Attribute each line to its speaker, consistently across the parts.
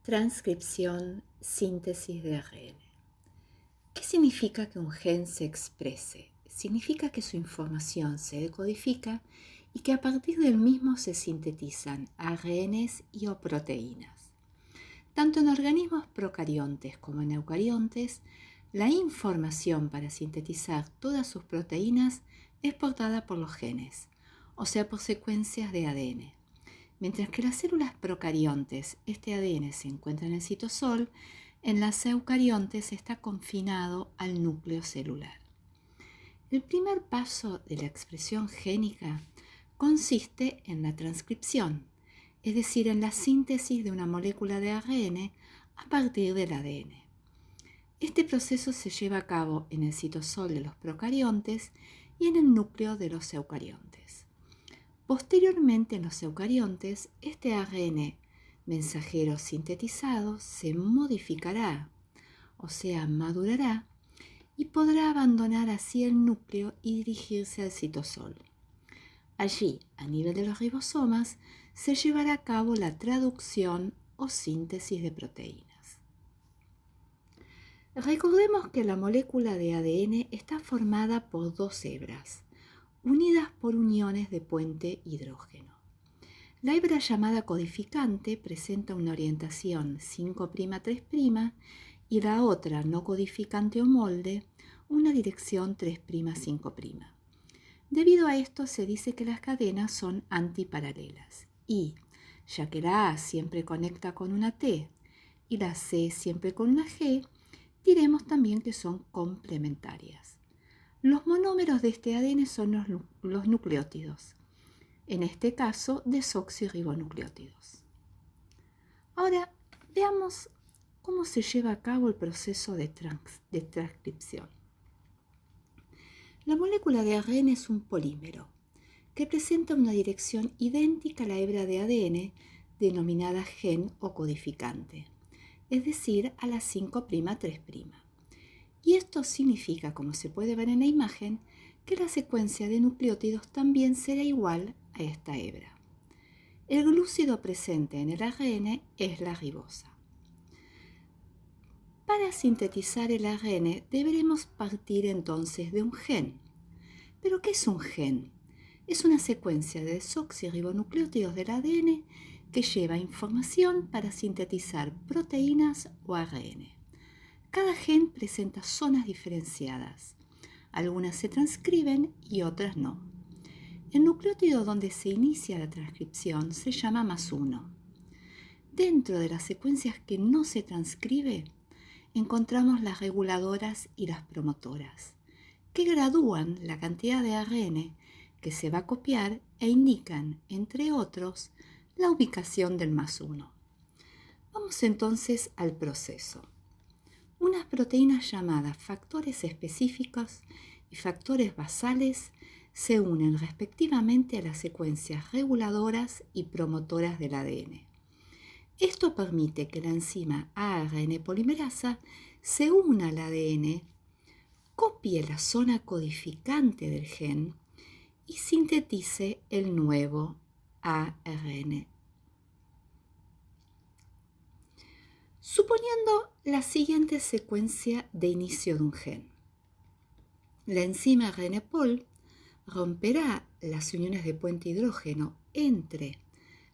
Speaker 1: Transcripción, síntesis de ARN. ¿Qué significa que un gen se exprese? Significa que su información se decodifica y que a partir del mismo se sintetizan ARNs y o proteínas. Tanto en organismos procariontes como en eucariontes, la información para sintetizar todas sus proteínas es portada por los genes, o sea, por secuencias de ADN. Mientras que en las células procariontes este ADN se encuentra en el citosol, en las eucariontes está confinado al núcleo celular. El primer paso de la expresión génica consiste en la transcripción, es decir, en la síntesis de una molécula de ARN a partir del ADN. Este proceso se lleva a cabo en el citosol de los procariontes y en el núcleo de los eucariontes. Posteriormente, en los eucariontes, este ARN mensajero sintetizado se modificará, o sea, madurará, y podrá abandonar así el núcleo y dirigirse al citosol. Allí, a nivel de los ribosomas, se llevará a cabo la traducción o síntesis de proteínas. Recordemos que la molécula de ADN está formada por dos hebras, unidas por uniones de puente hidrógeno. La hebra llamada codificante presenta una orientación 5'3' y la otra no codificante o molde una dirección 3'5'. Debido a esto se dice que las cadenas son antiparalelas y, ya que la A siempre conecta con una T y la C siempre con una G, diremos también que son complementarias. Los monómeros de este ADN son los nucleótidos, en este caso desoxirribonucleótidos. Ahora veamos cómo se lleva a cabo el proceso de transcripción. La molécula de ARN es un polímero que presenta una dirección idéntica a la hebra de ADN denominada gen o codificante, es decir, a la 5'3'. Y esto significa, como se puede ver en la imagen, que la secuencia de nucleótidos también será igual a esta hebra. El glúcido presente en el ARN es la ribosa. Para sintetizar el ARN deberemos partir entonces de un gen. ¿Pero qué es un gen? Es una secuencia de desoxirribonucleótidos del ADN que lleva información para sintetizar proteínas o ARN. Cada gen presenta zonas diferenciadas. Algunas se transcriben y otras no. El nucleótido donde se inicia la transcripción se llama +1. Dentro de las secuencias que no se transcribe, encontramos las reguladoras y las promotoras, que gradúan la cantidad de ARN que se va a copiar e indican, entre otros, la ubicación del +1. Vamos entonces al proceso. Unas proteínas llamadas factores específicos y factores basales se unen respectivamente a las secuencias reguladoras y promotoras del ADN. Esto permite que la enzima ARN polimerasa se una al ADN, copie la zona codificante del gen y sintetice el nuevo ARN. Suponiendo la siguiente secuencia de inicio de un gen. La enzima RNPol romperá las uniones de puente hidrógeno entre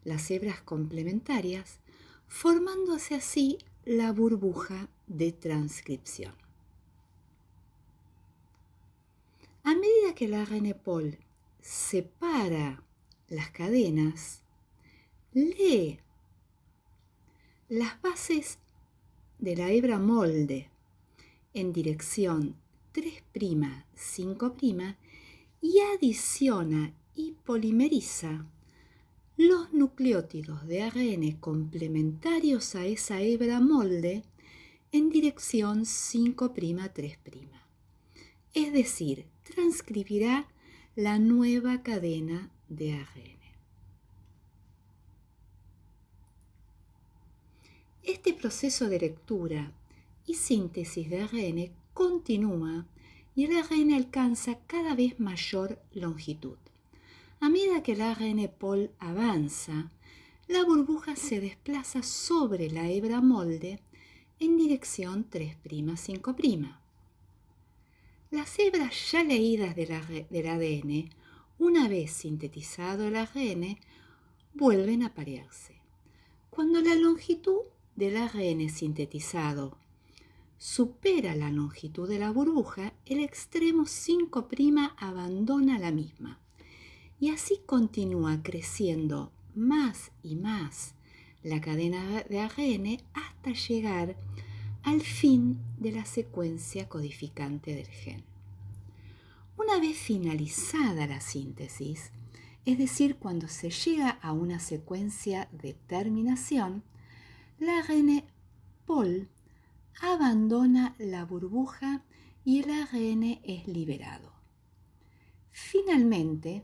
Speaker 1: las hebras complementarias, formándose así la burbuja de transcripción. A medida que la RNPol separa las cadenas, lee las bases de la hebra molde en dirección 3'5' y adiciona y polimeriza los nucleótidos de ARN complementarios a esa hebra molde en dirección 5'3'. Es decir, transcribirá la nueva cadena de ARN. Este proceso de lectura y síntesis de ARN continúa y el ARN alcanza cada vez mayor longitud. A medida que el ARN-POL avanza, la burbuja se desplaza sobre la hebra molde en dirección 3'5'. Las hebras ya leídas del ADN, una vez sintetizado el ARN, vuelven a parearse. Cuando la longitud del ARN sintetizado supera la longitud de la burbuja, el extremo 5' abandona la misma y así continúa creciendo más y más la cadena de ARN hasta llegar al fin de la secuencia codificante del gen. Una vez finalizada la síntesis, es decir, cuando se llega a una secuencia de terminación, la ARN Pol abandona la burbuja y el ARN es liberado. Finalmente,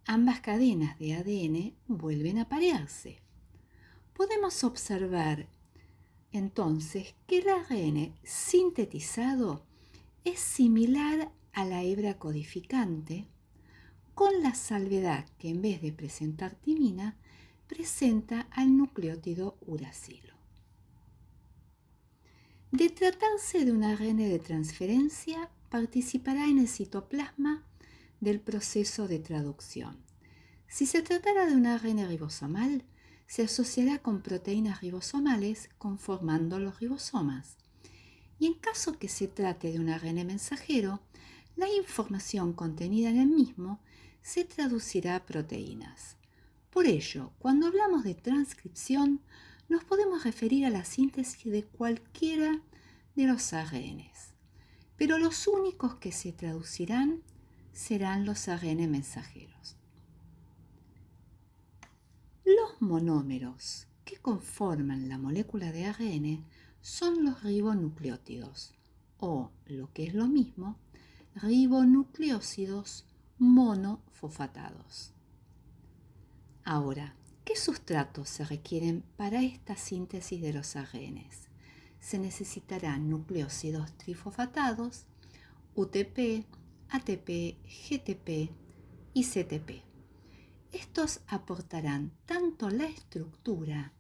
Speaker 1: ambas cadenas de ADN vuelven a parearse. Podemos observar entonces que el ARN sintetizado es similar a la hebra codificante, con la salvedad que en vez de presentar timina, presenta al nucleótido uracilo. De tratarse de un ARN de transferencia, participará en el citoplasma del proceso de traducción. Si se tratara de un ARN ribosomal, se asociará con proteínas ribosomales conformando los ribosomas. Y en caso que se trate de un ARN mensajero, la información contenida en el mismo se traducirá a proteínas. Por ello, cuando hablamos de transcripción, nos podemos referir a la síntesis de cualquiera de los ARNs, pero los únicos que se traducirán serán los ARN mensajeros. Los monómeros que conforman la molécula de ARN son los ribonucleótidos, o, lo que es lo mismo, ribonucleósidos monofosfatados. Ahora, ¿qué sustratos se requieren para esta síntesis de los ARNs? Se necesitarán nucleósidos trifosfatados, UTP, ATP, GTP y CTP. Estos aportarán tanto la estructura,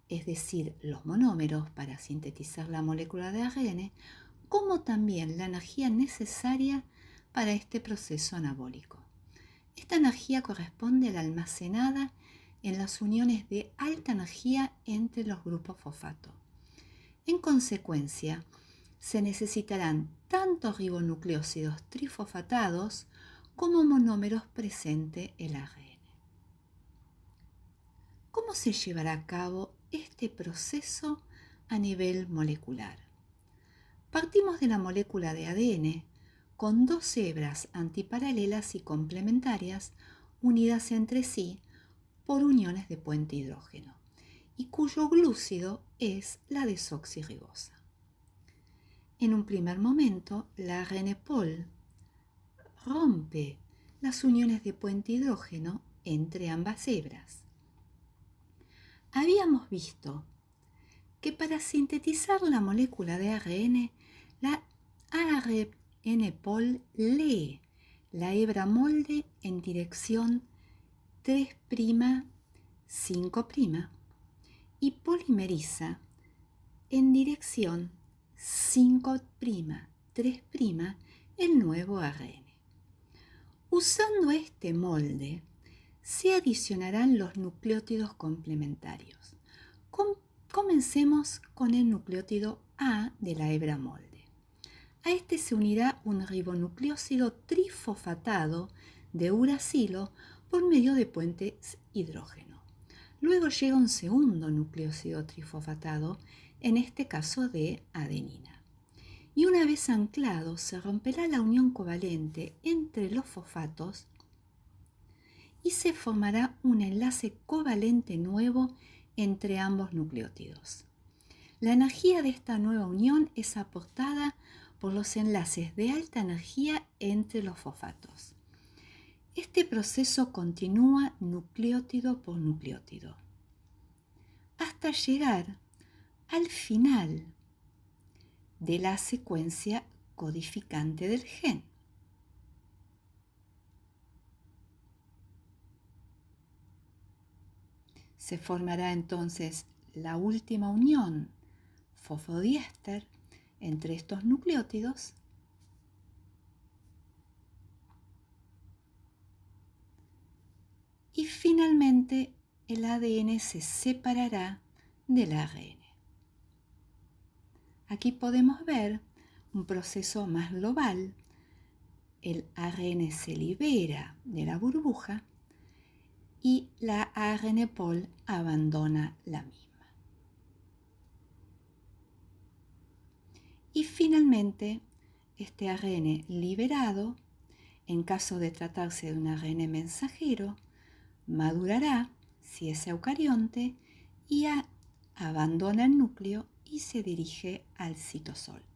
Speaker 1: es decir, los monómeros para sintetizar la molécula de ARN, como también la energía necesaria para este proceso anabólico. Esta energía corresponde a la almacenada en las uniones de alta energía entre los grupos fosfato. En consecuencia, se necesitarán tanto ribonucleósidos trifosfatados como monómeros presente el ARN. ¿Cómo se llevará a cabo este proceso a nivel molecular? Partimos de la molécula de ADN con dos hebras antiparalelas y complementarias unidas entre sí por uniones de puente hidrógeno y cuyo glúcido es la desoxirribosa. En un primer momento, la ARN Pol rompe las uniones de puente hidrógeno entre ambas hebras. Habíamos visto que para sintetizar la molécula de ARN, la ARN Pol lee la hebra molde en dirección 3'5' y polimeriza en dirección 5'3' el nuevo ARN. Usando este molde, se adicionarán los nucleótidos complementarios. Comencemos con el nucleótido A de la hebra molde. A este se unirá un ribonucleósido trifosfatado de uracilo por medio de puentes hidrógeno. Luego llega un segundo nucleósido trifosfatado, en este caso de adenina. Y una vez anclado, se romperá la unión covalente entre los fosfatos y se formará un enlace covalente nuevo entre ambos nucleótidos. La energía de esta nueva unión es aportada por los enlaces de alta energía entre los fosfatos. Este proceso continúa nucleótido por nucleótido, hasta llegar al final de la secuencia codificante del gen. Se formará entonces la última unión fosfodiéster entre estos nucleótidos y finalmente el ADN se separará del ARN. Aquí podemos ver un proceso más global. El ARN se libera de la burbuja y la ARN pol abandona la misma. Y finalmente, este ARN liberado, en caso de tratarse de un ARN mensajero, madurará, si es eucarionte, y abandona el núcleo y se dirige al citosol.